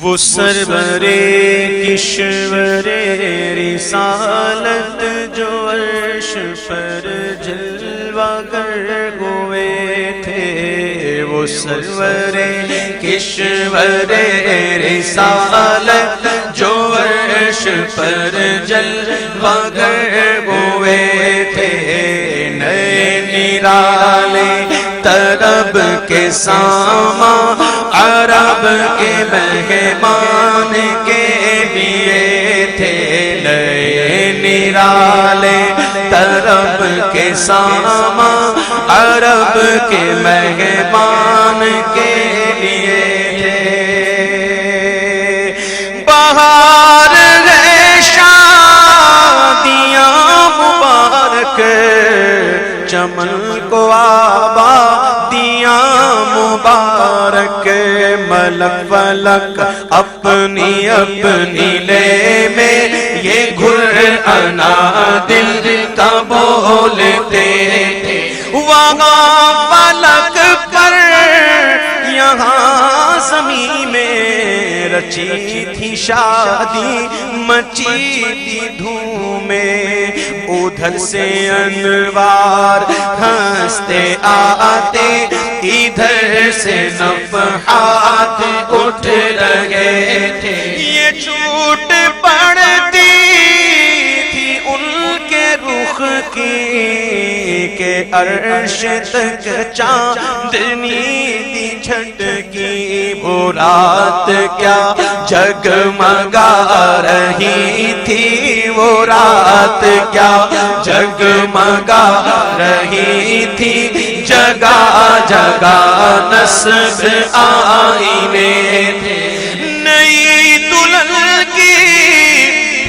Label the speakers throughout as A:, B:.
A: وہ سرور کشور رسالت جو عرش پر جلوہ گر ہوئے تھے، وہ سرور کشور رسالت جو عرش پر جلوہ گر ہوئے تھے، نئے نرالے طرب کے سامان عرب کے مہمان کے لیے تھے، نئے نرالے طرب کے سامان عرب کے مہمان کے لیے تھے۔ بہار ہے شادیاں مبارک، چمن کو آبادیاں مبارک، ملک فلک اپنی اپنی لے میں یہ گھرانا دل کا بولتے تھے، وہاں فلک پر یہاں زمین میں رچی تھی شادی، مچی تھی دھومیں، ادھر سے انوار ہنستے آتے، ادھر سے نفحات اٹھ رہے تھے، یہ چھوٹ پڑتی تھی ان کے رخ کی کہ عرش تک چاندنی دی جھٹکی، وہ رات کیا جگمگا رہی تھی، وہ رات کیا جگمگا رہی تھی، جگہ جگہ نصب آئینے تھے، نئی دلہن کی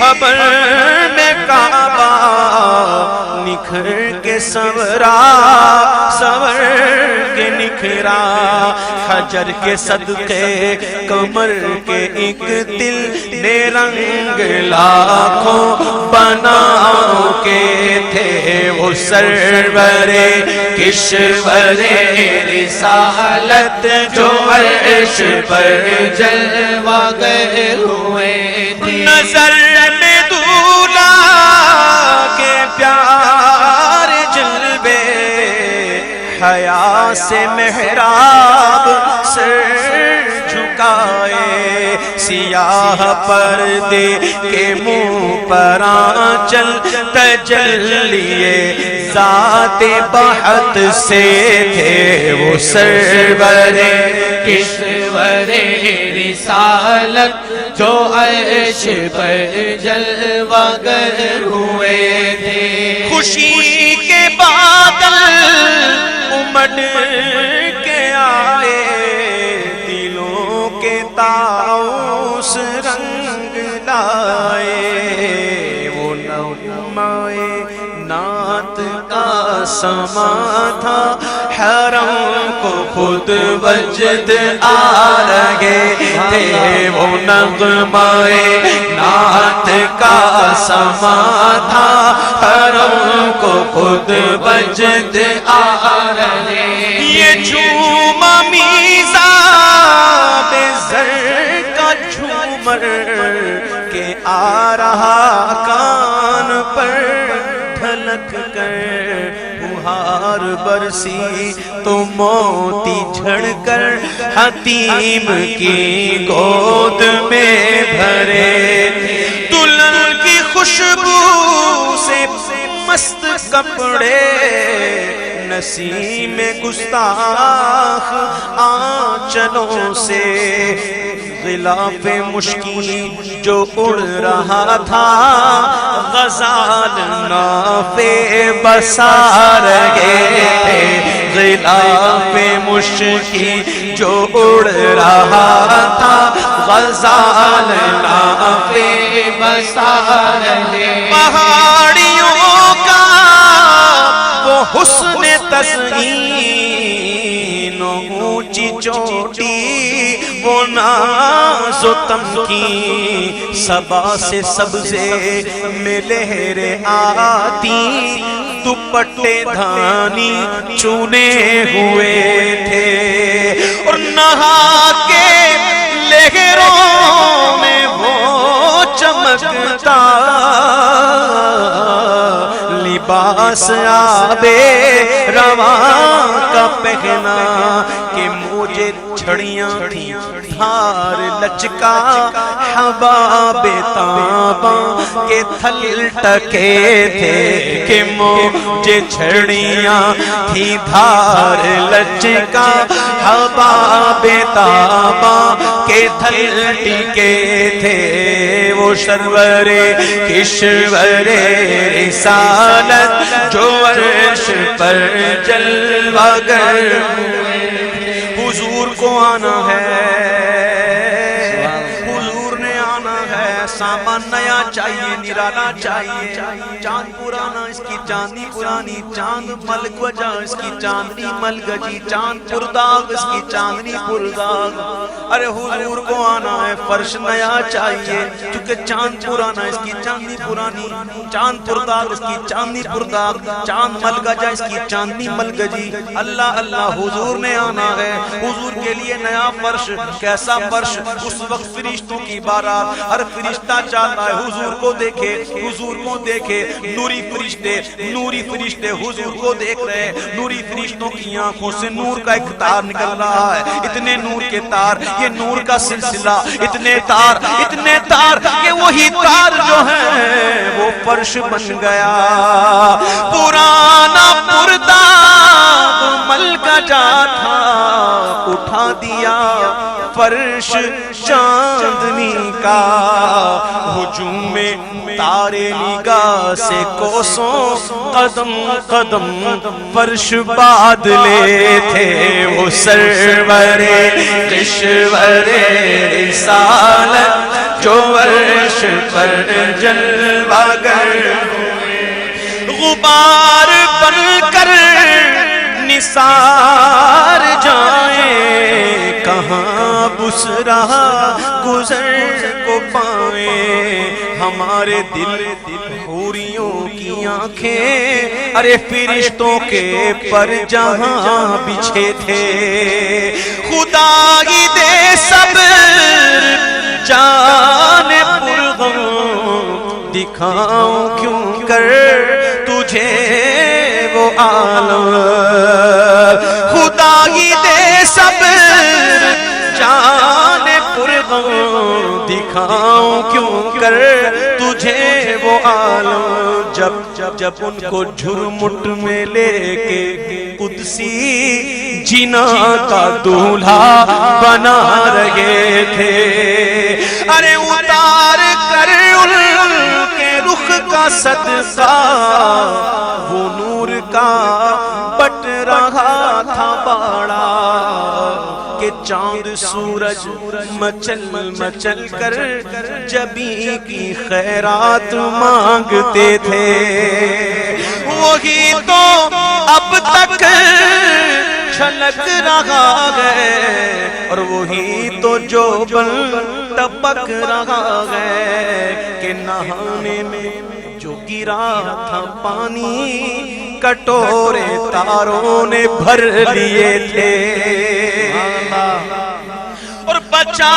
A: خبر میں کعبہ نکھر کے سنورا، سنور کے نکھرا، حجر کے صدقے کمر کے ایک دل نے رنگ لاکھوں بنا کے تھے، وہ سرور کشور رسالت جو عرش پر جلوہ گر ہوئے تھے، نظر میں دولہا کے پیار جلوے، حیا سے محراب سر جھکائے، سیاہ پردے کے منہ پر آنچل تجلیے ذات بحت سے تھے، وہ سرور کشور رسالت جو عرش پر جلوہ گر ہوئے تھے، خوشی کے بادل امڑ کے آئے، دلوں کے طاؤس رنگ لائے، وہ نغمہ نعت کا سما تھا، حرم کو خود وجد آ رہے تھے، وہ نغمہ نعت کا سما تھا، حرم کو خود وجد آ رہے، یہ جھوما میزا بے زر کا جھومر کے آ رہا کان پر ڈھلک کر، بہار برسی تو موتی جھڑ کر حتیم کی گود میں بھرے، دلہن کی خوشبو سے مست کپڑے، نسیم گستاخ آنچلوں سے، غلاف مشکی جو اڑ رہا تھا، غزال نافے بسا رہے تھے، غلاف مشکی جو اڑ رہا تھا، غزال نافے بسا رہے، پہاڑیوں کا وہ حسن تزئین، اونچی چوٹی وہ ناز و تمکین، صبا سے سبزے میں لہریں آتی، دوپٹے دھانی چونے ہوئے تھے، اور نہا کے لہروں چمکتا لباس آبے رواں کا پہنا کہ مجھے چھڑیاں تھیں دھار لچکا حباب تاباں کے تھل ٹکے تھے کہ مجھے چھڑیاں تھیں دھار لچکا حباب تاباں کے تھل ٹکے تھے وہ سرور کشور رسالت جو عرش پر جلوہ گر حضور کو آنا ہے حضور نے آنا ہے سامان نیا چاہیے نرالا چاہیے چاند پرانا اس کی چاندنی پرانی چاند ملک وجہ اس کی چاندنی ملگجی چاند پرداغ اس کی چاندنی پرداغ ارے حضور کو آنا ہے فرش نیا چاہیے چونکہ چاند پرانا اس کی چاندنی پرانی چاند پرداغ اس کی چاندنی پرداغ چاند ملگجا اس کی چاندنی ملگجی اللہ اللہ حضور نے آنا ہے حضور کے لیے نیا فرش کیسا فرش اس وقت فرشتوں کی بارات ہر فرشتہ چاہتا ہے حضور کو دیکھے حضور کو دیکھے نوری فرشتے حضور کو دیکھ رہے ہیں نوری فرشتوں کی آنکھوں سے نور کا ایک تار نکل رہا ہے اتنے نور کے تار یہ نور کا سلسلہ اتنے تار کہ وہی تار جو ہے وہ فرش بن گیا پرانا پردہ مل کا جا تھا اٹھا دیا فرش چاندنی کا ہجوم میں تارے نگاہ سے کوسوں قدم قدم فرش بادلے تھے وہ سرور کشور رسالت جو عرش پر جلوہ گر غبار بن کر نثار جائیں کہاں بسرا گزر کو پائیں ہمارے دل حوریوں کی آنکھیں ارے فرشتوں کے پر جہاں بچھے تھے خدائی دے صبر جان پرغم دکھاؤں کیوں کر تجھے وہ عالم خدائی دے صبر جان پرغم دکھاؤں کیوں کر تجھے وہ عالم جب ان کو جھرمٹ میں لے کے قدسی جنا کا دولہا بنا رہے تھے ارے اتار کر ان کے رخ کا صدقہ وہ نور کا بٹ رہا تھا باڑا کہ چاند سورج مچل کر جبی کی خیرات مانگتے تھے وہی تو اب تک چھلک رہا ہے اور وہی تو جو بل ٹپک رہا ہے کہ نہانے میں جو گرا تھا پانی کٹورے تاروں نے بھر لیے تھے اور بچا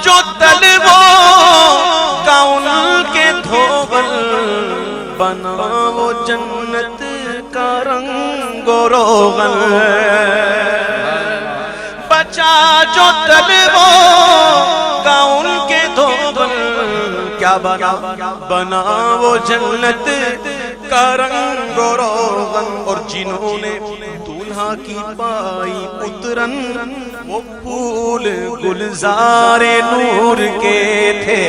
A: جو طلبوں کا ان کے دھوبل بنا وہ جنت کا رنگ و روغن بچا جو طلبوں کا ان کے دھوبل کیا بنا وہ جنت کا رنگ و روغن اور جنہوں نے دولہا کی پائی اترن وہ پھول گلزار نور کے تھے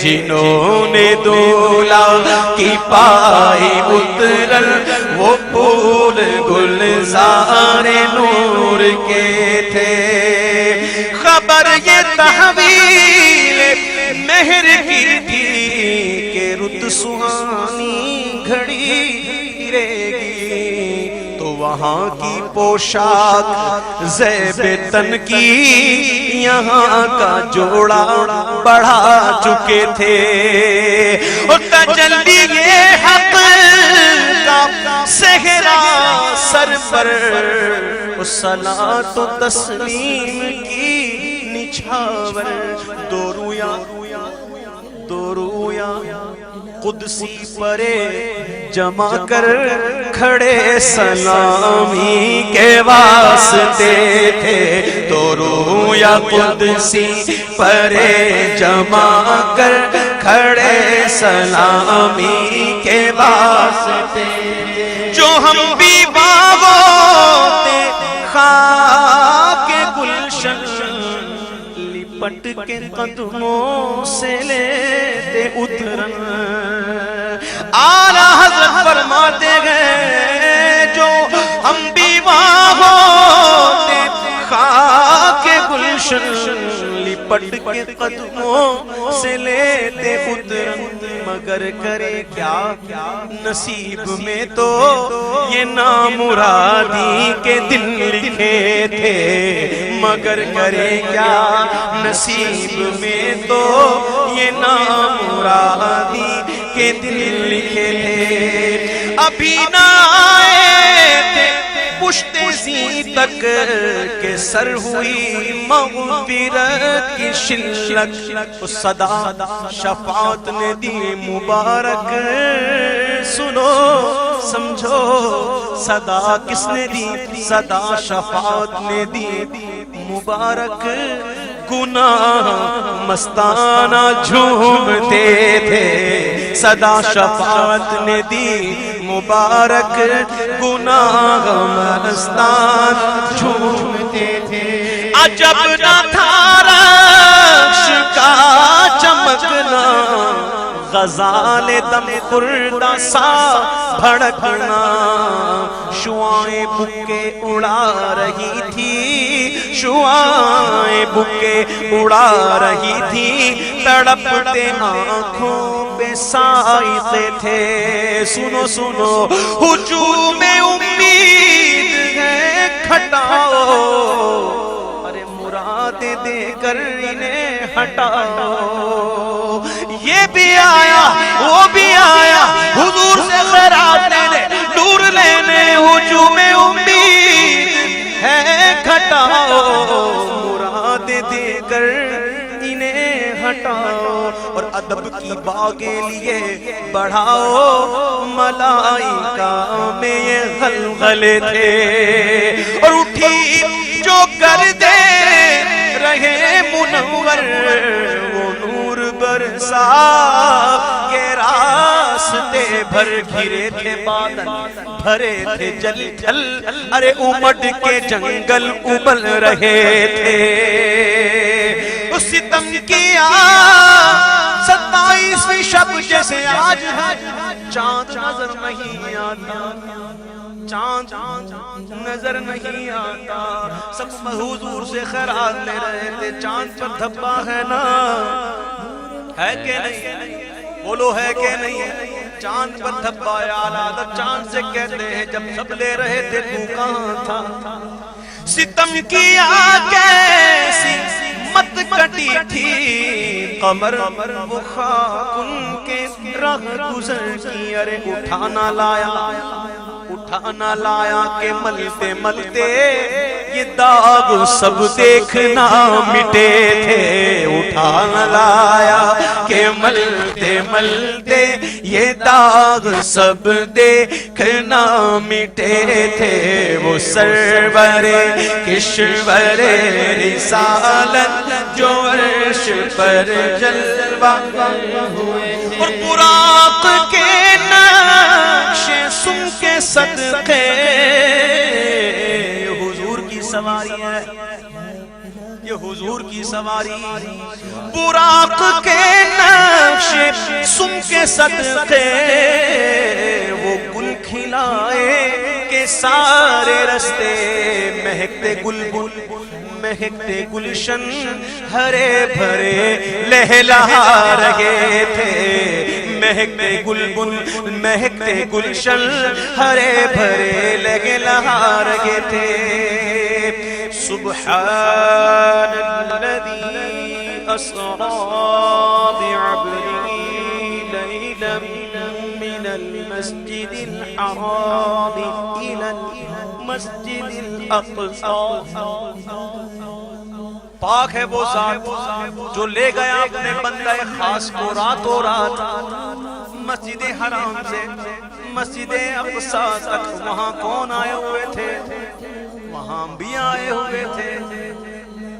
A: جنہوں نے دولہا کی پائی اترن وہ پھول گلزار نور کے تھے خبر یہ تحویل مہر کی تھی کہ رت سہانی گھڑی گرے گی تو وہاں کی پوشاک زیب تن کی یہاں کا جوڑا بڑھا چکے تھے اور تجلی یہ حق کا صحرا سر پر صلاۃ و تسلیم کی نچھاور دو رویا قدسی پرے جمع کر کھڑے سلامی کے واسطے تھے، تو روح یا قدسی پرے جمع کر کھڑے سلامی کے واسطے، جو ہم بھی باغوتے خاک گلشن لپٹ کے قدموں سے لیتے اترن۔ اعلیٰ حضرت فرماتے گئے جو ہم بھی وہاں ہوتے خاک گلشن لپٹ کے قدموں سے لیتے اترن، مگر کرے کیا نصیب میں تو یہ نامرادی کے دن لکھے تھے، مگر کرے کیا نصیب میں تو یہ نامرادی کے دن لکھے تھے۔ ابھی نہ آئے تھے پشت زی تک کہ سر ہوئی مغفرت کی شلک، صدا شفاعت نے دی مبارک، سنو سمجھو صدا کس نے دی؟ صدا شفاعت نے دی مبارک، گناہ مستانہ جھومتے تھے، صدا شفاعت نے دی مبارک، گناہ مستان جھومتے تھے۔ عجب نہ تھا رخش کا چمکنا، غزال دم خوردہ سا بھڑکنا، شعائیں بکے اڑا رہی تھی، شعائیں بکے اڑا رہی تھی، تڑپتے آنکھوں پہ سائے تھے۔ سنو سنو ہجوم امید ہے کھٹاؤ، ارے مرادیں دے کر انہیں ہٹاؤ، یہ بھی آیا وہ بھی آیا حضور سے خیرات لینے نور لینے، ہجوم امید ہے کھٹاؤ، مرادیں دے کر انہیں ہٹاؤ، اور ادب کی باغیں لیے بڑھاؤ، ملائکہ میں یہ غلغلے تھے، اور اٹھی جو کر دے رہے منور، وہ نور برسا کے راستے بھر گھرے تھے بادل، بھرے تھے جل جل، ارے امڈ کے جنگل ابل رہے تھے۔ ستم کیا 27ویں شب جیسے آج ہے، چاند نظر نہیں آتا، چاند نظر نہیں آتا، سب حضور سے خیرات لے رہے تھے، چاند پر دھبا ہے نا، ہے کہ نہیں؟ بولو ہے کہ نہیں؟ چاند پر دھبا یا عادت چاند سے کہتے ہیں، جب سب لے رہے تھے تو کہاں تھا؟ ستم کیا کیسی مت کٹی تھی قمر، وہ خاک ان کے رہ گزر کی، ارے اٹھانا لایا کہ ملتے ملتے یہ داغ سب دیکھنا مٹے تھے، اٹھانا لایا کہ ملتے ملتے یہ داغ سب دیکھنا مٹے تھے، وہ سرور کشور رسالت جو عرش پر جلوہ ہوئے، اور براق کے نقش سن کے صدقے، یہ حضور کی سواری ہے، یہ حضور کی سواری، براق کے نقش سن کے صدقے، وہ گل کھلائے کہ سارے رستے، مہکتے گلگل مہکتے گلشن ہرے بھرے لہلا رہے تھے، مہکتے گلگل مہکتے گلشن ہرے بھرے لہلا رہے تھے۔ سبحان الذی اسری بعبدہ لیلا من المسجد الحرام الى المسجد الاقصى، پاک ہے وہ ذات جو لے گیا اپنے بندہ خاص کو راتوں رات مسجد حرام سے مسجد اقصی تک وہاں کون آئے ہوئے تھے؟ وہاں بھی آئے ہوئے تھے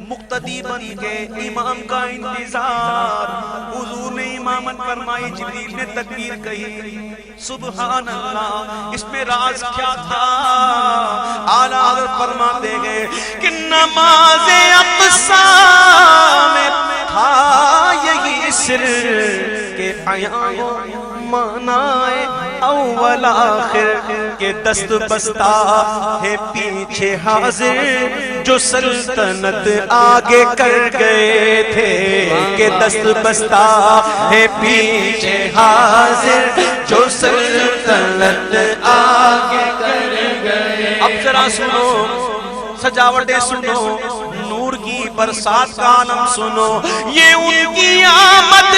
A: مقتدی بن کے امام کا انتظار. حضور نے امامت فرمائی، جبریل نے تکبیر کہی، سبحان اللہ. اس میں راز کیا تھا؟ اعلیٰ حضرت فرماتے گئے کہ نماز اقصی میں تھا یہی سر کہ عیاں منائے اول آخر کے دست بستہ ہے پیچھے حاضر جو سلطنت آگے کر گئے تھے، کہ دست بستہ ہے پیچھے حاضر جو سلطنت آگے کر گئے. اب ذرا سنو، سجاوٹیں سنو، نور کی برسات کا عالم سنو. یہ ان کی آمد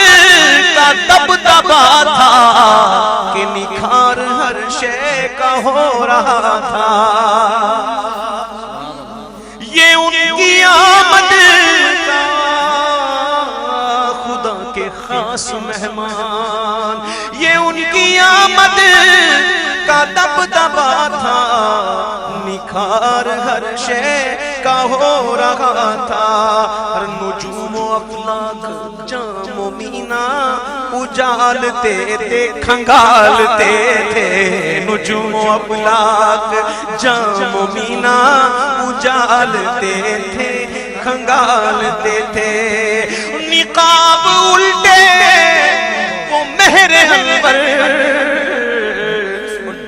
A: کا دبدبا تھا کہ نکھار ہر شے کا ہو رہا تھا. یہ ان کی آمد کا خدا کے خاص مہمان، یہ ان کی آمد کا دبدبا تھا، نکھار ہر شے کا ہو رہا تھا. ہر نجوم و افلاک جام و مینا اجالتے تھے کھنگالتے تھے. نجوم و افلاک جام و مینا اجالتے تھے کھنگالتے تھے. نقاب الٹے وہ مہر انور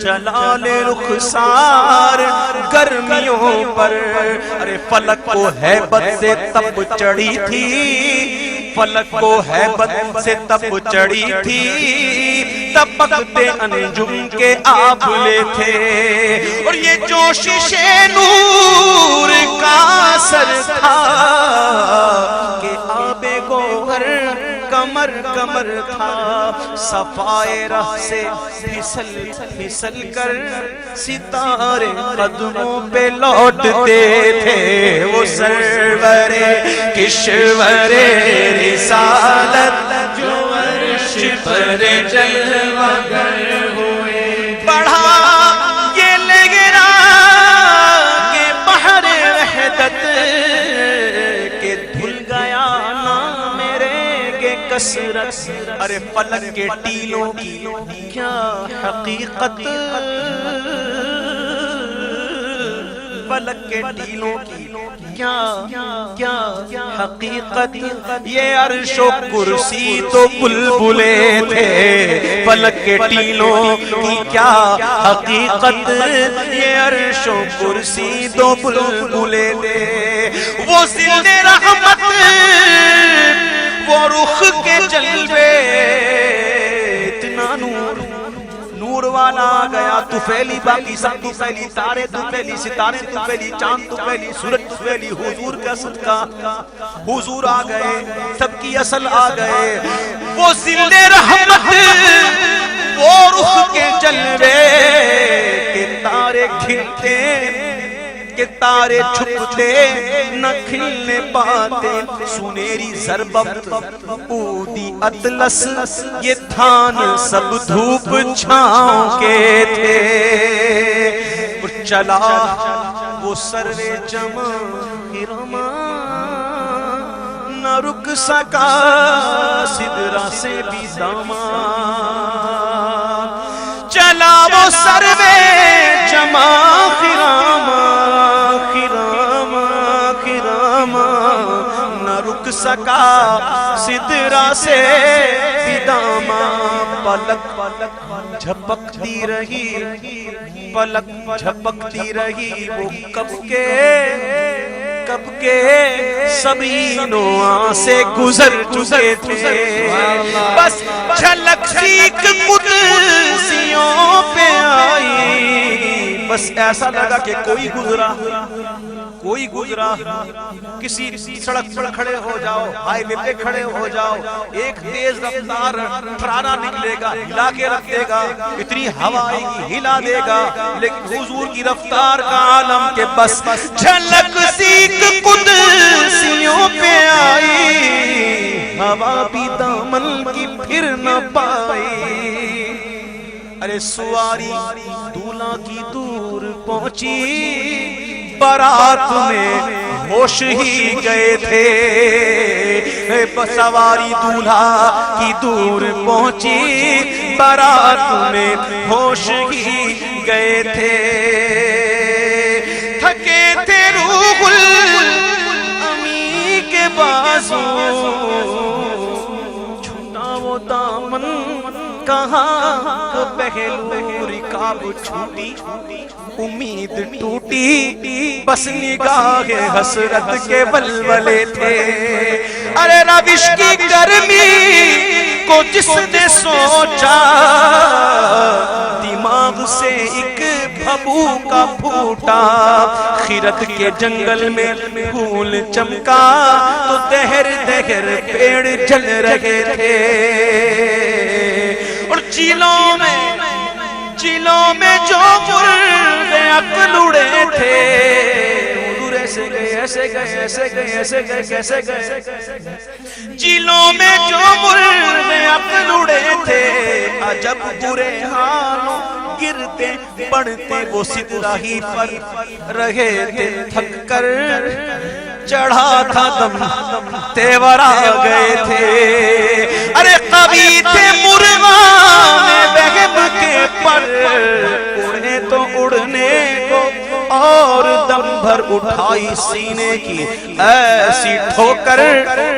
A: جلال رخسار گرمیوں پر. ارے فلک کو ہیبت سے تب چڑھی تھی، فلک کو ہیبت سے تب چڑھی تھی، تبکتے انجم کے آبلے تھے. اور یہ جوشش نور کا اثر تھا کہ آب گوہر کمر کمر تھا. صفائے رہ سے پھسل پھسل کر ستارے قدموں پہ لوٹتے تھے. وہ سرور کشور رسالت جو عرش پر جلوہ گر ہوئے. بڑھا یہ لگرا کہ بحر وحدت کہ دھل گیا نا میرے کے کثرت. ارے فلک کے ٹیلوں کی کیا حقیقت، فلک کے ٹیلوں کی کیا حقیقت. یہ عرش و کرسی تو بلبلے تھے، فلک کے ٹیلوں کی کیا حقیقت. یہ عرش و کرسی تو بلبلے تھے. وہ ذل رحمت، وہ رخ کے جلوے، اتنا نور نور والا آ گیا. تو پھیلی باقی سب تو پھیلی، تارے تو پھیلی، ستارے تو پھیلی، چاند تو پھیلی، سورج تو پھیلی. حضور کا صدقہ حضور آ گئے، سب کی اصل آ گئے. وہ ذل رحمت، وہ رخ کے جلوے کہ تارے کھلتے کہ تارے چھپتے نہ کھلنے پاتے. سنیری زربفت اودی اطلس یہ تھان سب دھوپ چھاؤں کے تھے. چلا وہ سروے جمع گرما نہ رک سکا سدرا سے بھی داما. چلا وہ سروے جمع خراما خراما خراما نہ رک سکا سدرا سے بھی داما. پلک پلک جھپکتی رہی، پلک جھپکتی رہی، وہ کب کے سبھی نواں سے گزر چکے تھے. بس جھلک سیکھ قدسیوں پہ آئی. بس ایسا لگا کہ کوئی گزرا کسی سڑک پر کھڑے ہو جاؤ، ہائی وے پہ کھڑے ہو جاؤ، ایک تیز رفتار ٹرانا نکلے گا، ہلا کے رکھ دے گا. اتنی ہوا آئے گی ہلا دے گا. لیکن حضور کی رفتار کا عالم کے بس جھلک سیکھ قدسیوں پہ آئی. ہوا بھی دامن کی پھر نہ پائی. ارے سواری دولہا کی دور پہنچی، بارات میں ہوش ہی گئے تھے، سواری دولہا کی دور پہنچی، بارات میں ہوش ہی گئے تھے، تھکے تھے روح الامی کے بازو، چھوٹا وہ دامن کہاں وہ پہلو رکاب چھوٹی، امید ٹوٹی، بس نگاہ حسرت کے ولولے تھے، ارے روش کی گرمی کو جس نے سوچا، دماغ سے ایک بھبو کا پھوٹا، خیرت کے جنگل میں پھول چمکا تو دہر دہر پیڑ جل رہے تھے، اور چیلوں میں جو مرغ عقل اڑے تھے، ایسے گئے ایسے گئے ایسے گئے ایسے گئے کیسے گئے، چیلوں میں جو مرغ عقل اڑے تھے، عجب برے حالوں گرتے پڑتے وہ سدراہی پر رہے تھے، تھک کر چڑھا تھا دم تیور آ گئے تھے، ارے قوی تھے مرغان بہب کے پر، اڑے تو اڑنے کو اور دم بھر اٹھائی سینے کی ایسی ٹھوکر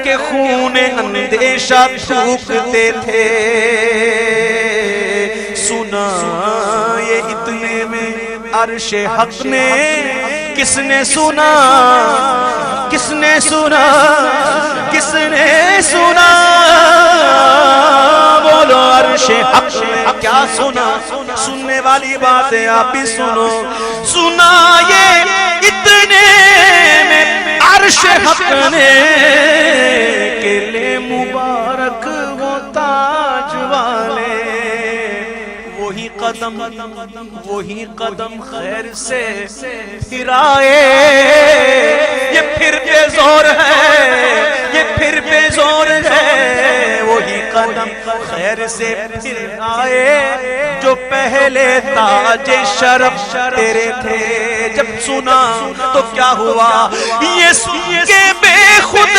A: کہ خون اندیشہ تھوکتے تھے، سنا یہ اتنے میں عرش حق نے، کس نے سنا کس نے سنا کس نے سنا، بولو عرش حق نے کیا سنا، سننے والی باتیں آپ ہی سنو، سنا یہ اتنے میں عرش حق نے کہ لے مبارک وہ تاج والے، وہی قدم خیر سے پھرائے، یہ پھر بے زور ہے، یہ پھر بے زور ہے، وہی قدم خیر سے پھر آئے جو پہلے تاج شرف تیرے تھے، جب سنا تو کیا ہوا، یہ سن کے بے خود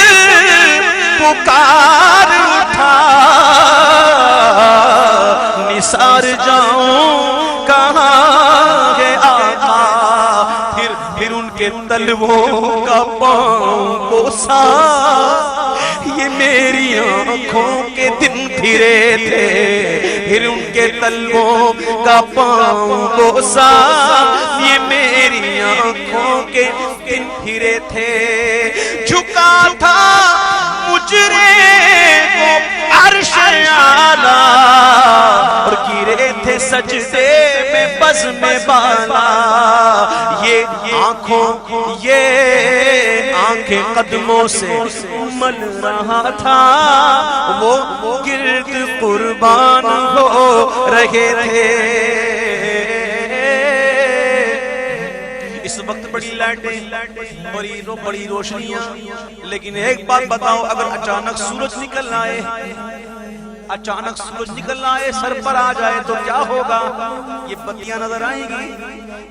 A: پکار اٹھا، نثار جاؤں کہاں ہے آقا، پھر ان کے تلووں کا پاؤں بوسا، یہ میری آنکھوں کے دن پھرے تھے، پھر ان کے تلووں کا پاؤں بوسا، یہ میری آنکھوں کے دن پھرے تھے، جھکا تھا مجرے کو عرش اعلیٰ، اور گرے تھے سجدے میں بزم بالا، یہ آنکھیں قدموں سے مل رہا تھا، وہ گرد قربان ہو رہے تھے، اس وقت بڑی لائٹیں بڑی روشنیاں، لیکن ایک بات بتاؤ، اگر اچانک سورج نکل آئے سر پر آ جائے تو کیا ہوگا، یہ بتیاں نظر آئیں گی،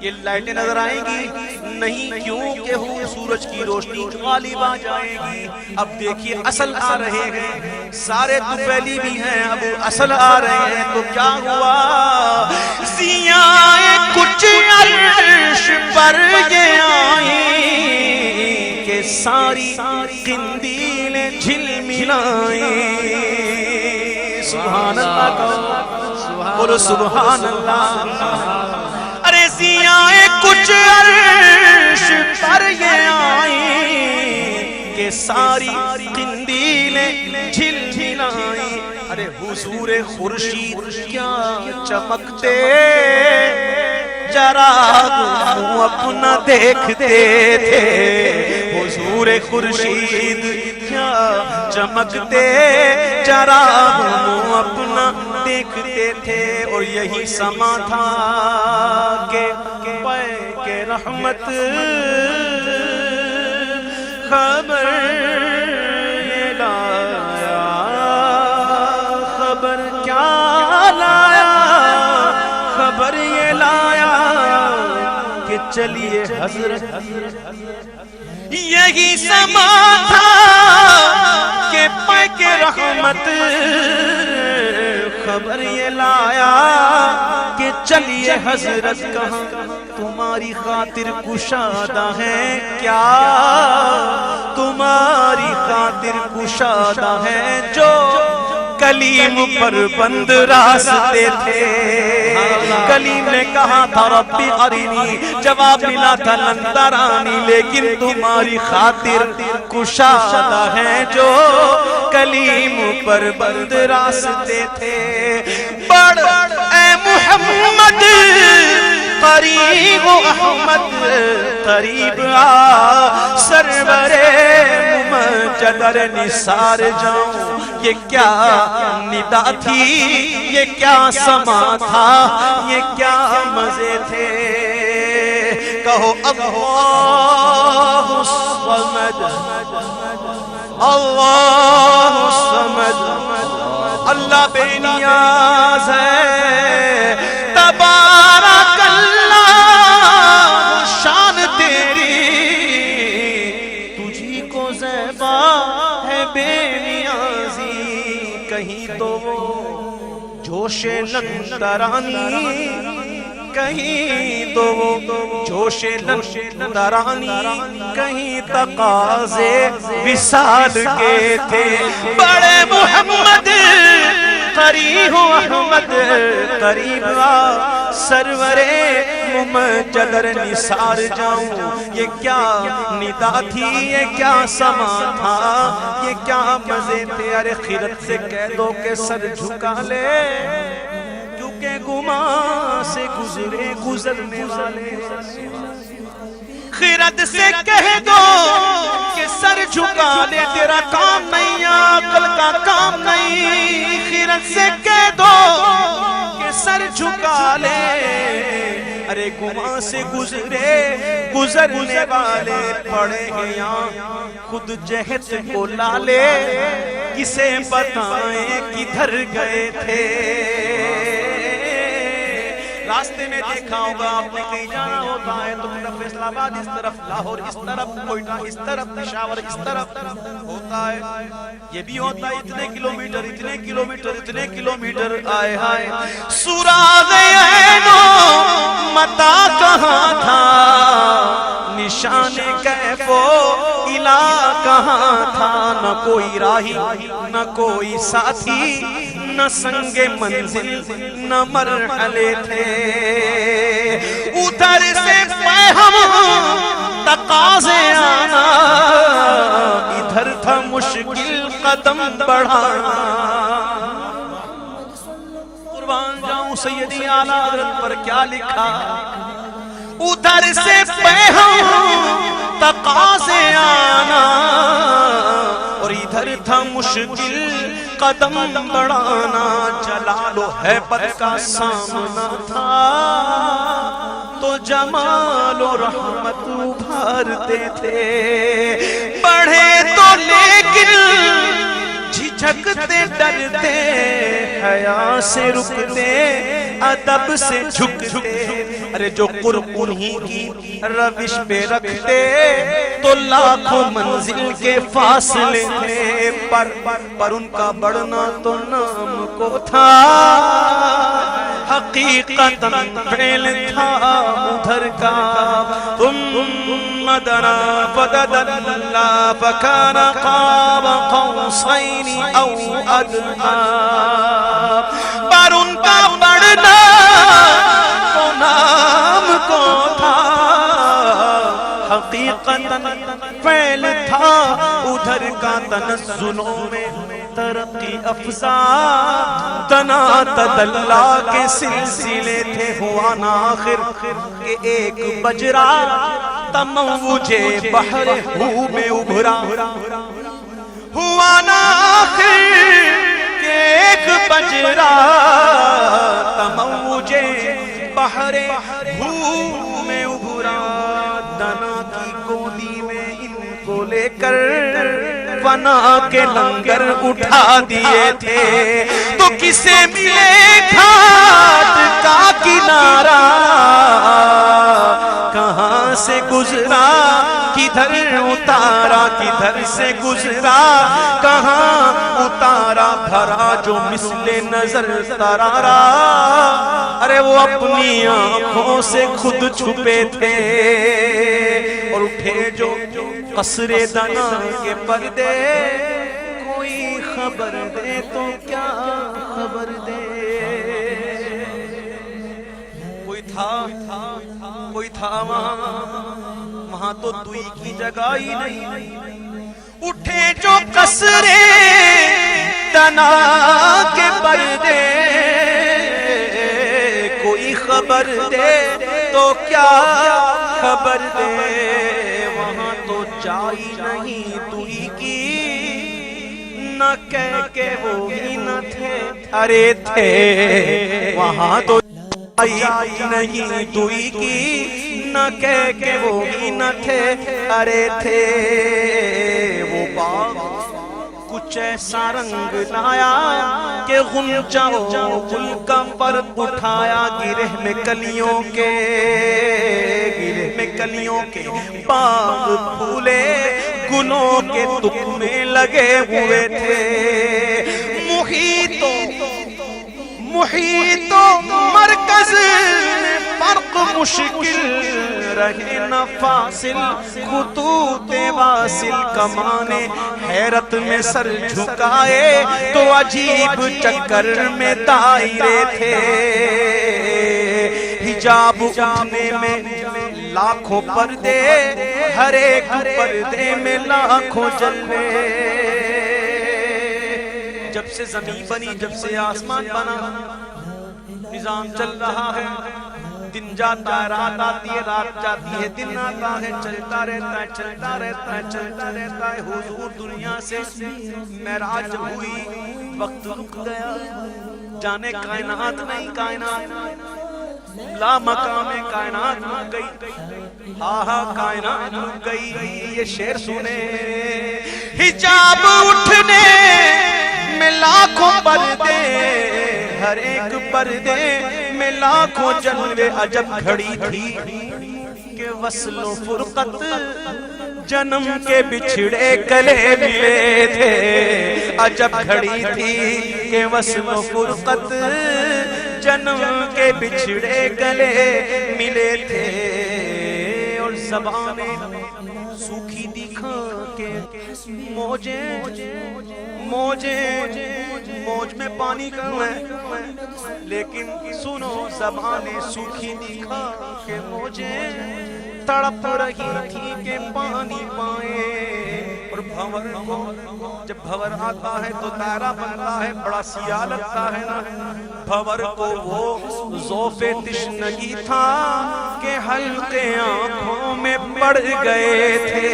A: یہ لائٹیں نظر آئیں گی نہیں، کیونکہ سورج کی روشنی غالب آ جائے گی۔ اب دیکھیے اصل آ رہے ہیں، سارے طفیلی بھی ہیں، اب اصل آ رہے ہیں، تو کیا ہوا، ضیاء کچھ عرش پر یہ آئیں کہ ساری قندیلیں جھلملائیں، سبحان اللہ بولو سبحان اللہ، ارے ضیاء کچھ عرش پر یہ آئیں کہ ساری قندیلیں جھلملائیں، ارے حضور خورشید کیا چمکتے، چراغ منہ اپنا دیکھتے تھے، حضور خورشید کیا چمکتے، چراغ منہ اپنا دیکھتے تھے، اور یہی سما تھا کہ پے کے رحمت خبر لایا، خبر کیا لایا، چلیے حضرت یہی سما تھا کہ پاک رحمت خبر یہ لایا کہ چلیے حضرت کہاں تمہاری خاطر کشادہ ہے کیا تمہاری خاطر کشادہ ہے جو کلیم پر بند راستے تھے کلیم نے کہا تھا ربی ارینی جواب ملا تھا لن ترانی لیکن تمہاری خاطر کشادہ ہے جو کلیم پر بند راستے تھے بڑھ اے محمد قریب احمد قریب آ سرور ممجدر نثار جاؤں یہ کیا ندا تھی یہ کیا سما تھا یہ کیا مزے تھے کہو اللہ الصمد اللہ الصمد اللہ بے نیاز ہے تبارک اللہ شان تیری تجھی کو زیبا ہے بے نیازی کہیں تو وہ جوش لندرانی کہیں تو وہ جوش لندرانی کہیں تقاضے وصال کے تھے بڑے محمد قریب احمد قریب آ سرور ممجدر نثار جاؤں یہ کیا ندا تھی یہ کیا سما تھا یہ کیا مزے تھے ارے خیرت سے کہہ دو کہ سر جھکا لے کیونکہ گماں سے گزرے گزرنے والے خیرت سے کہہ دو کہ سر جھکا لے تیرا کام نہیں عقل کا کام نہیں خیرت سے کہہ دو کہ سر جھکا لے ارے گماں سے گزرنے والے پڑے ہیں یہاں خود جہت کو لالے کسے بتائیں کدھر گئے تھے راستے میں دیکھا ہوگا آپ نے کہیں جانا ہوتا ہے تو طرف فیصل آباد اس طرف لاہور اس طرف کوئٹہ اس طرف پشاور اس طرف ہوتا ہے یہ بھی ہوتا ہے اتنے کلومیٹر اتنے کلومیٹر اتنے کلومیٹر آئے ہائے سوراغ عینو متا کہاں تھا نشان کیف و الہ کہاں تھا نہ کوئی راہی نہ کوئی ساتھی نہ سنگ منزل نہ مرحلے تھے ادھر سے فہم تقاضے آنا ادھر تھا مشکل قدم بڑھانا قربان جاؤں سیدی اعلیٰ حضرت پر کیا لکھا ادھر سے فہم تقاضے آنا اور ادھر تھا مشکل قدم بڑھانا جلال و ہیبت کا سامنا تھا تو جمال و رحمت ابھارتے تھے بڑھے تو لیکن جھجکتے ڈرتے حیا سے رکتے ادب سے جھکتے ارے جو قرب انہی کی روش پہ رکھتے تو لاکھوں منزل کے فاصلے تھے پر ان کا بڑھنا تو نام کو تھا حقیقتاً فعل تھا ادھر کا ثم دنا فدنا فکان قاب قوسین او ادنا پر ان کا بڑھنا تو نام کو تھا حقیقتاً فعل تھا ادھر کا تنزلوں میں ترقی افزا تنا تدلا کے سلسلے تھے ہوا نا آخر کہ ایک بجرا تموج بحر ہو میں ابھرا ہوا نا آخر کہ ایک بجرا تموج بحر ہو میں ابھرا دنا کی گودی میں ان کو لے کر فنا کے لنگر اٹھا دیے تھے تو کسے ملے گھاٹ کا کنارہ کہاں سے گزرا کدھر اتارا کدھر سے گزرا کہاں اتارا بھرا جو مثل نظر ترارا ارے وہ اپنی آنکھوں سے خود چھپے تھے اور اٹھے جو قصر دنا کے پردے کوئی خبر دے تو کیا خبر دے کوئی تھا وہاں تو دوئی کی جگہ ہی نہیں اٹھے جو قصر دنا کے پردے کوئی خبر دے تو کیا خبر دے وہاں تو چاہی نہیں دوئی کی نہ کہہ کے وہ ہی نہ تھے ارے تھے وہاں تو نہیں دوئی کی نہ کہہ کے وہ ہی نہ تھے ارے تھے وہ باغ کچھ ایسا رنگ لایا کہ غنچہ گل کا پر اٹھایا گرہ میں کلیوں کے باغ پھولے گلوں کے تخمے لگے ہوئے تھے محیط و مرکز فرق مشکل رہے نہ فاصل خطوط واصل کمانے حیرت میں سر جھکائے تو عجیب چکر میں دائرے تھے حجاب اٹھنے میں لاکھوں پردے ہر ایک پردے میں لاکھوں جلوے جب سے زمین بنی جب سے آسمان بنا نظام چل رہا ہے دن جاتا ہے رات آتی ہے رات جاتی ہے دن آتا ہے چلتا رہتا ہے حضور دنیا سے معراج ہوئی وقت رک گیا جانے کائنات نہیں کائنات لا مقام کائنات رک گئی کائنات رک گئی یہ شعر سنے حجاب اٹھنے میں لاکھوں پردے ہر ایک پردے میں لاکھوں جلوے عجب گھڑی تھی کہ وصل و فرقت جنم کے بچھڑے گلے ملے تھے عجب گھڑی تھی کہ وصل و فرقت جنم کے بچھڑے گلے ملے تھے اور زبانیں سوکھی دکھا کے موج میں پانی کم ہے لیکن سنو زبانیں سوکھی دکھا کے موجیں تڑپ رہی تھی کہ پانی پائیں اور بھور کو جب بھور آتا ہے تو دائرہ بنتا ہے بڑا سیاہ لگتا ہے نا بھور کو وہ ذوف تشنگی تھا کہ حلقے آنکھوں میں پڑ گئے تھے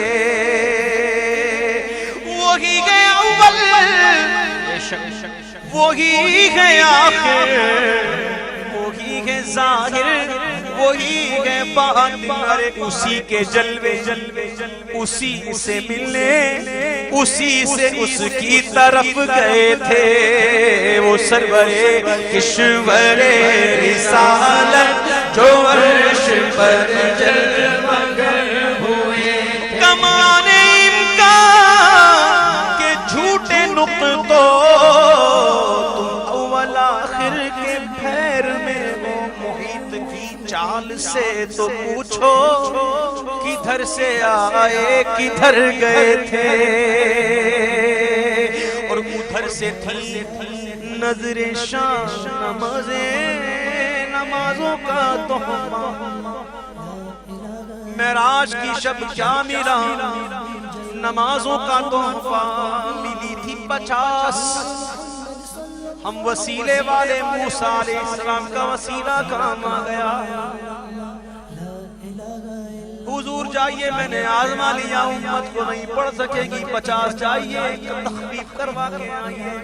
A: وہی ہے اول وہی ہے آخر وہی ہے ظاہر وہی ہے باطن ارے اسی کے جلوے اسی سے ملنے اسی سے اس کی طرف گئے تھے وہ سرور کشور رسالت جو عرش پر جلوگر ہوئے کمان امکان کے جھوٹے نقطوں تم اول آخر کے پھیر میں وہ محیط کی چال سے تو پوچھو کدھر سے آئے کدھر گئے تھے اور ادھر سے تھی نظر شام نمازوں کا تحفہ معراج کی شب کیا ملا نمازوں کا تحفہ ملی تھی 50 ہم وسیلے والے موسیٰ علیہ السلام کا وسیلہ کام آ گیا حضور جائیے میں نے آزما لیا امت کو نہیں پڑھ سکے گی 50 جائیے تخفیف کروا کے آئیے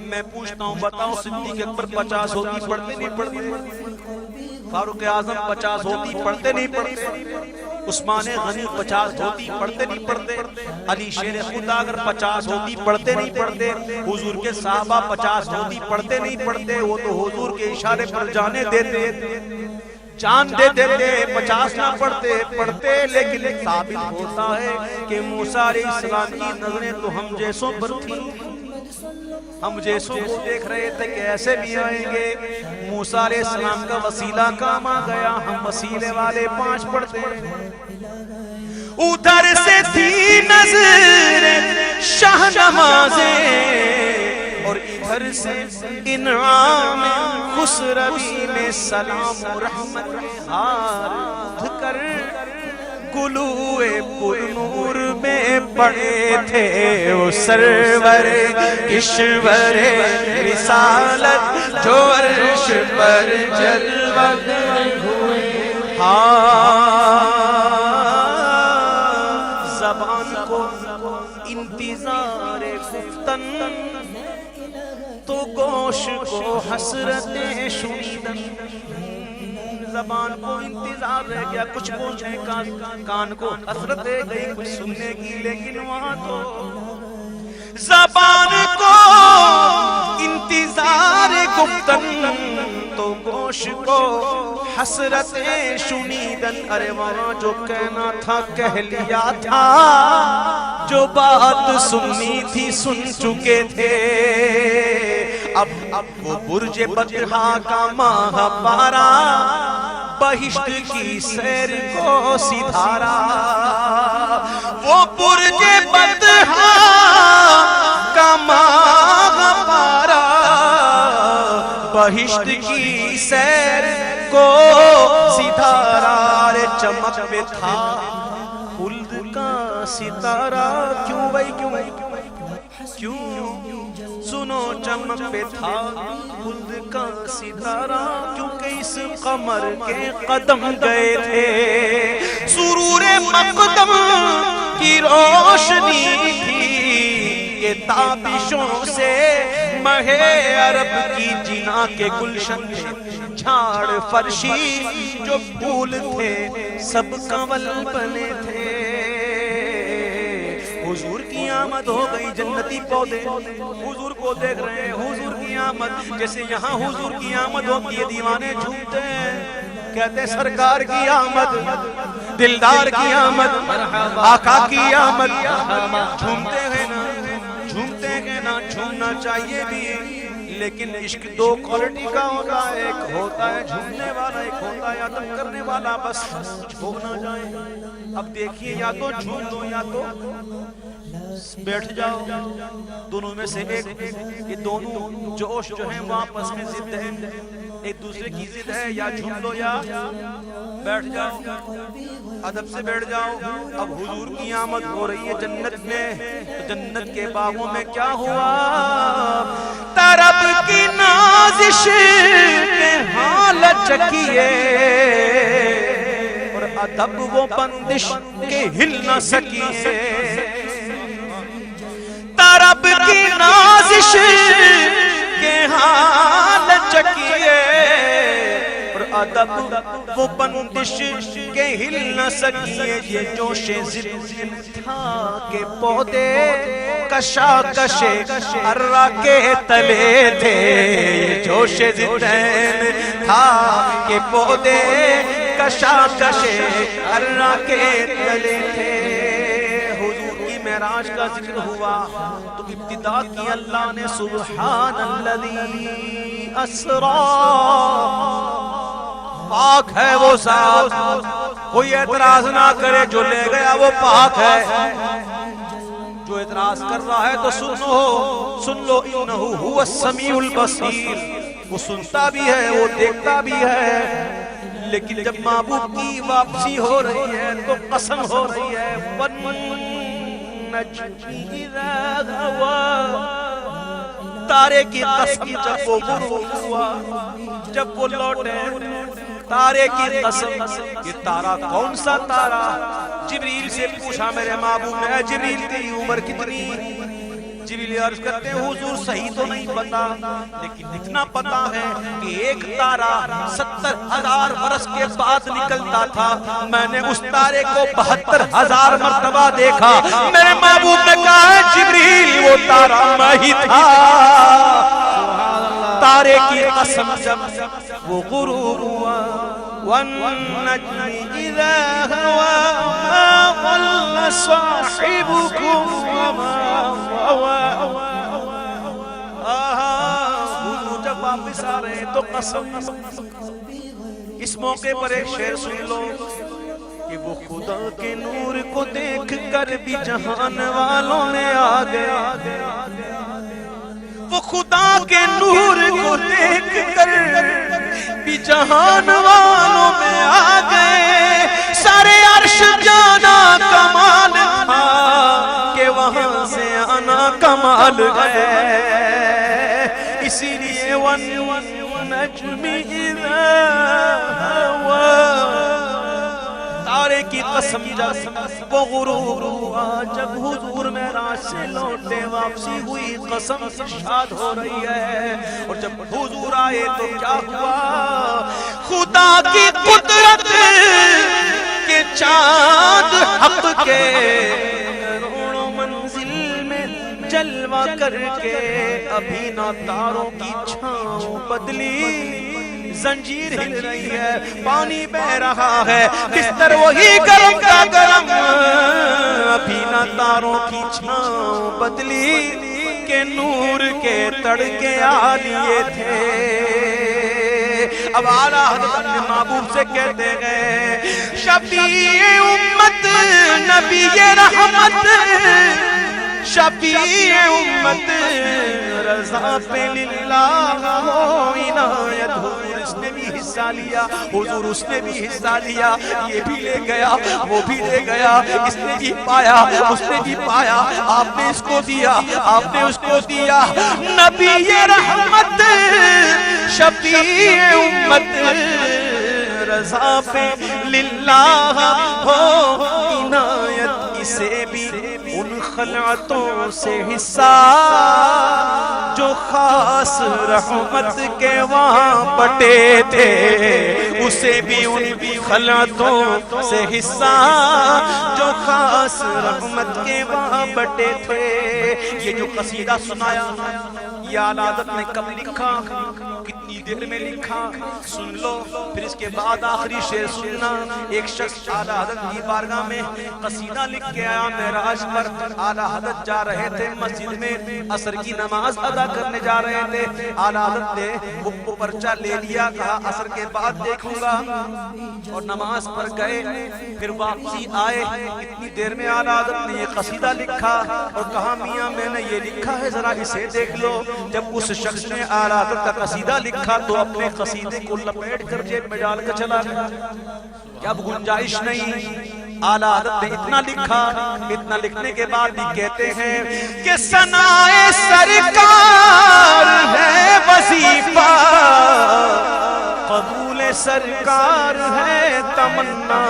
A: میں پوچھتا ہوں بتاؤ صدیق اکبر 50 ہوتی پڑھتے نہیں پڑھتے فاروق اعظم 50 ہوتی پڑھتے نہیں پڑھتے عثمان غنی 50 ہوتی پڑھتے نہیں پڑھتے علی شیر خدا اگر 50 ہوتی پڑھتے نہیں پڑھتے حضور کے صحابہ 50 ہوتی پڑھتے نہیں پڑھتے وہ تو حضور کے اشارے پر جانے دیتے چاند دے دیتے 50 نہ پڑھتے لیکن ثابت ہوتا ہے کہ موسیٰ علیہ السلام کی نظریں تو ہم جیسوں پر تھی، ہم جیسوں کو دیکھ رہے تھے کہ ایسے بھی آئیں گے۔ موسیٰ علیہ السلام کا وسیلہ کام آ گیا، ہم وسیلے والے 5 پڑھتے ہیں۔ ادھر سے تھی نظر شاہ نوازیں اور ادھر سے انعام خسروی میں سلام و رحمت ہار کر گلوئے پر نور میں پڑے تھے وہ سرور کشور رسالت جو عرش پر جلوت ہوئے۔ زبان کو انتظار گفتن تو گوش کو حسرتیں شنیدن، زبان کو انتظار رہ گیا کچھ پوچھنے کا، کان کو حسرت رہ گئی کچھ سننے کی، لیکن وہاں تو زبان کو انتظار گفتن تو گوش کو حسرتیں شنیدن۔ ارے وہاں جو کہنا تھا کہہ لیا تھا، جو بات سننی تھی سن چکے تھے۔ اب وہ برج بطحا کا ماہ پارا بہشت کی سیر کو سدھارا، وہ برج بطحا کا ماہ پارا بہشت کی سیر کو سدھارا۔ رے چمک پہ تھا خلد کا ستارہ، کیوں بھائی کیوں سنو چمک پہ تھا خلد کا ستارہ، کیونکہ اس قمر کے قدم گئے تھے، سرور مقدم کی روشنی تھی کہ تابشوں سے مہ عرب کی جنا کے گلشن میں جھاڑ فرشی جو پھول تھے سب کنول بنے تھے۔ حضور کی آمد ہو گئی، جنتی پودے حضور کو دیکھ رہے ہیں، حضور کی آمد جیسے یہاں حضور کی آمد ہوتی ہے دیوانے جھومتے ہیں، کہتے ہیں سرکار کی آمد، دلدار کی آمد، آقا کی آمد، جھومتے ہیں نا جھومنا چاہیے بھی، لیکن عشق 2 کوالٹی کا ہوتا ہے، ایک ہوتا ہے جھومنے والا، ایک ہوتا ہے ادب کرنے والا، بس چھوڑ نہ جائے۔ اب دیکھیے یا تو جھوم دو یا تو بیٹھ جاؤ، دونوں میں سے ایک، یہ دونوں جوش جو ہیں وہ آپس میں ضد ہے، ایک دوسرے کی ضد ہے، یا جھوم لو یا بیٹھ جاؤ، ادب سے بیٹھ جاؤ۔ اب حضور کی آمد ہو رہی ہے جنت میں، تو جنت کے باغوں میں کیا ہوا؟ طرب کی نازش میں حال چکیے اور ادب وہ بندش کے ہل نہ سکیے، طرب کی نازش کے حال چکیے اور ادب وہ بندش کے ہل نہ سکیے۔ یہ جوش ضد تھا کہ پودے کشاکش ارہ کے تلے تھے، یہ جوش ضد تھا کہ پودے کشاکش ارہ کے تلے تھے۔ معراج کا ذکر ہوا تو ابتدا کی اللہ نے سبحان الذی اسرا، پاک ہے وہ ذات، کوئی اعتراض نہ کرے، جو لے گیا وہ پاک ہے، جو اعتراض کر رہا ہے تو سن لو انہ هو السمیع البصیر، وہ سنتا بھی ہے وہ دیکھتا بھی ہے۔ لیکن جب محبوب کی واپسی ہو رہی ہے تو قسم ہو رہی ہے، تارے کی قسم جب وہ غروب ہوا، جب وہ لوٹے، تارے کی قسم، یہ تارا کون سا تارا؟ جبریل سے پوچھا میرے محبوب نے، جبریل تیری عمر کتنی؟ جبریل عرض کرتے ہیں حضور صحیح تو نہیں پتا، لیکن اتنا پتا ہے کہ ایک تارا 70,000 برس کے بعد نکلتا تھا، میں نے اس تارے کو 72,000 مرتبہ دیکھا۔ میرے محبوب نے کہا ہے جبریل وہ تارا میں ہی تھا۔ تارے کی قسم جب وہ غروب ہوا والنجم اذا هوى ما ضل صاحبكم وما غوى. جب واپس آ رہے ہیں تو قسم. اس موقع پر ایک شعر سن لو کہ وہ خدا کے نور کو دیکھ کر بھی جہان والوں میں آ گیا. وہ خدا کے نور کو دیکھ کر بھی جہان والوں میں آ گئے. سارے عرش جانا کمال تھا کہ وہاں سے آنا کمال ہے. اسی لیے والنجم اذا هوى تارے کی قسم جب وہ غروب ہوا جب حضور معراج سے لوٹے واپسی ہوئی قسم شاد ہو رہی ہے. اور جب حضور آئے تو کیا ہوا خدا کی قدرت کے چاند حق کے کروڑوں منزل میں جلوہ کر کے ابھی نہ تاروں کی چھاؤں بدلی زنجیر ہل رہی ہے پانی بہ رہا ہے بستر وہی گرم کا گرم ابھی نہ تاروں کی چھاؤں بدلی کے نور کے تڑکے آ لیے تھے. اب اعلیٰ حضرت محبوب سے کہتے گئے شفیع امت نبی رحمت شفیع امت رضا پہ للہ ہو عنایت. حضور اس نے بھی حصہ لیا حضور اس نے بھی حصہ لیا یہ بھی لے گیا وہ بھی لے گیا اس نے بھی پایا اس نے بھی پایا آپ نے اس کو دیا آپ نے اس کو دیا. نبی رحمت شفیع امت رضا پہ للہ ہو عنایت. اسے بھی ان خلعتوں سے حصہ جو خاص رحمت کے وہاں بٹے تھے اسے بھی ان خلعتوں سے حصہ جو خاص رحمت کے وہاں بٹے تھے. یہ جو قصیدہ سنایا یہ اعلیٰ حضرت نے کب لکھا کتنی دیر میں لکھا سن لو. پھر اس کے بعد آخری شعر سننا. ایک شخص اعلیٰ حضرت کی بارگاہ میں قصیدہ لکھ کے آیا معراج پر. اعلیٰ حضرت جا رہے تھے مسجد میں عصر کی نماز ادا کرنے جا رہے تھے. اعلیٰ حضرت نے وہ پرچہ لے لیا کہا عصر کے بعد دیکھوں گا اور نماز پر گئے. پھر واپسی آئے اتنی دیر میں اعلیٰ حضرت نے یہ قصیدہ لکھا اور کہا میاں میں نے یہ لکھا ہے ذرا اسے دیکھ لو. جب اس شخص نے اعلیٰ حضرت کا قصیدہ لکھا تو اپنے قصیدے کو لپیٹ کر جیب میں ڈال کر چلا گیا. اب گنجائش نہیں. اعلیٰ حضرت نے اتنا لکھا اتنا لکھنے کے بعد بھی کہتے ہیں کہ ثنائے سرکار ہے وظیفہ قبول سرکار ہے تمنا.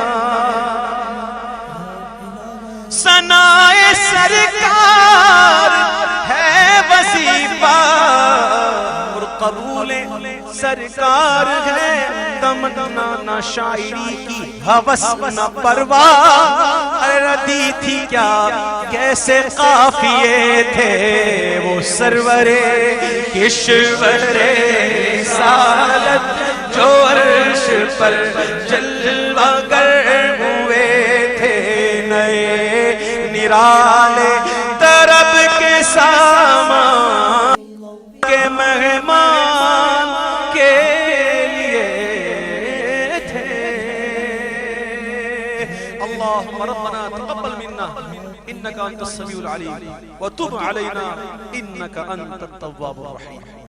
A: ثنائے سرکار ہے وظیفہ اور قبول سرکار ہے تمنا. نہ شاعری کی ہوس نہ پرواہ ردی تھی کیا کیسے قافیے تھے وہ سرور کشور رسالت جو عرش پر جلوہ گر ہوئے تھے. نئے نرالے طرب کے سامان کے مہمان کے لیے تھے. اللہم ربنا تقبل منا انکا انت السمیع العلیم وتب علینا انکا انت التواب الرحیم.